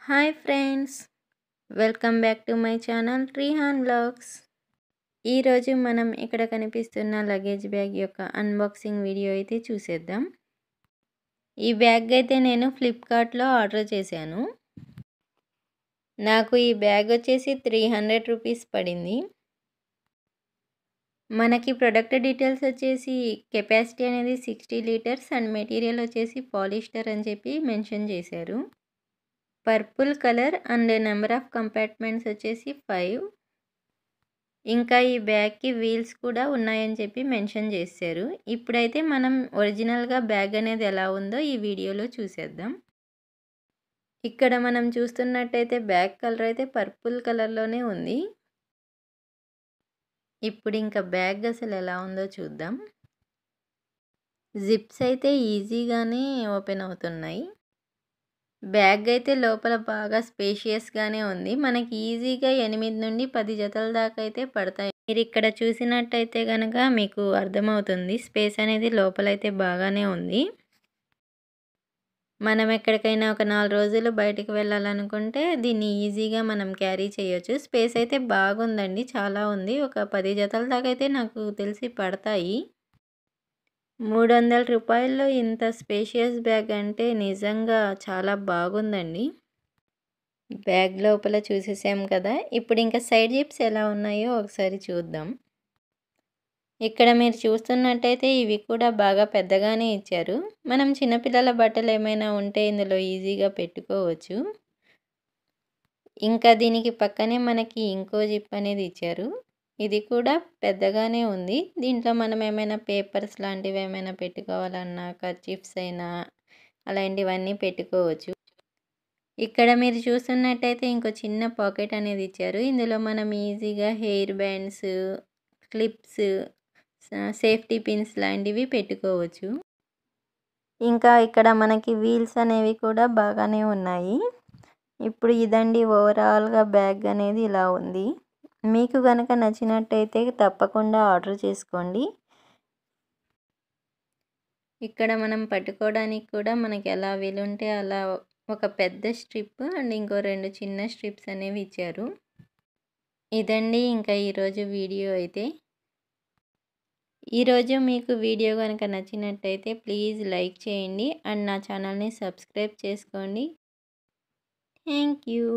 Hi friends, welcome back to my channel Rihand vlogs. ఈరోజు మనం ఇక్కడ కనిపిస్తున్న లగేజ్ బ్యాగ్ యొక్క అన్బాక్సింగ్ వీడియో అయితే చూసేద్దాం. ఈ బ్యాగ్ అయితే నేను ఫ్లిప్కార్ట్లో ఆర్డర్ చేశాను. నాకు ఈ బ్యాగ్ వచ్చేసి 300 రూపీస్ పడింది. మనకి ప్రొడక్ట్ డీటెయిల్స్ వచ్చేసి కెపాసిటీ అనేది 60 లీటర్స్ అండ్ మెటీరియల్ వచ్చేసి పాలిస్టర్ అని చెప్పి మెన్షన్ చేశారు. Purple colour and number of compartments వచ్చేసి 5. ఇంకా ఈ బ్యాగ్కి వీల్స్ కూడా ఉన్నాయని చెప్పి మెన్షన్ చేశారు. ఇప్పుడైతే మనం ఒరిజినల్గా బ్యాగ్ అనేది ఎలా ఉందో ఈ వీడియోలో చూసేద్దాం. ఇక్కడ మనం చూస్తున్నట్టయితే బ్యాగ్ కలర్ అయితే పర్పుల్ కలర్లోనే ఉంది. ఇప్పుడు ఇంకా బ్యాగ్ అసలు ఎలా ఉందో చూద్దాం. జిప్స్ అయితే ఈజీగానే ఓపెన్ అవుతున్నాయి. బ్యాగ్ అయితే లోపల బాగా స్పేషియస్గానే ఉంది. మనకి ఈజీగా 8 నుండి 10 జతల దాకా అయితే పడతాయి. మీరు ఇక్కడ చూసినట్టయితే కనుక మీకు అర్థమవుతుంది. స్పేస్ అనేది లోపలైతే బాగానే ఉంది. మనం ఎక్కడికైనా ఒక 4 రోజులు బయటికి వెళ్ళాలనుకుంటే దీన్ని ఈజీగా మనం క్యారీ చేయొచ్చు. స్పేస్ అయితే బాగుందండి, చాలా ఉంది. ఒక 10 జతల దాకా అయితే నాకు తెలిసి పడతాయి. 300 రూపాయల్లో ఇంత స్పేషియస్ బ్యాగ్ అంటే నిజంగా చాలా బాగుందండి. బ్యాగ్ లోపల చూసేసాం కదా, ఇప్పుడు ఇంకా సైడ్ జిప్స్ ఎలా ఉన్నాయో ఒకసారి చూద్దాం. ఇక్కడ మీరు చూస్తున్నట్టయితే ఇవి కూడా బాగా పెద్దగానే ఇచ్చారు. మనం చిన్నపిల్లల బట్టలు ఏమైనా ఉంటే ఇందులో ఈజీగా పెట్టుకోవచ్చు. ఇంకా దీనికి పక్కనే మనకి ఇంకో జిప్ అనేది ఇచ్చారు. ఇది కూడా పెద్దగానే ఉంది. దీంట్లో మనం ఏమైనా పేపర్స్ లాంటివి ఏమైనా పెట్టుకోవాలన్నా, కర్చీఫ్స్ అయినా అలాంటివన్నీ పెట్టుకోవచ్చు. ఇక్కడ మీరు చూస్తున్నట్టయితే ఇంకో చిన్న పాకెట్ అనేది ఇచ్చారు. ఇందులో మనం ఈజీగా hair bands, clips, safety pins లాంటివి పెట్టుకోవచ్చు. ఇంకా ఇక్కడ మనకి వీల్స్ అనేవి కూడా బాగానే ఉన్నాయి. ఇప్పుడు ఇదండి ఓవరాల్గా బ్యాగ్ అనేది ఇలా ఉంది. మీకు కనుక నచ్చినట్టయితే తప్పకుండా ఆర్డర్ చేసుకోండి. ఇక్కడ మనం పట్టుకోవడానికి కూడా మనకి ఎలా వీలుంటే అలా ఒక పెద్ద స్ట్రిప్ అండ్ ఇంకో 2 చిన్న స్ట్రిప్స్ అనేవి ఇచ్చారు. ఇదండి ఇంకా ఈరోజు వీడియో అయితే. ఈరోజు మీకు వీడియో కనుక నచ్చినట్టయితే ప్లీజ్ లైక్ చేయండి అండ్ నా ఛానల్ని సబ్స్క్రైబ్ చేసుకోండి. Thank you.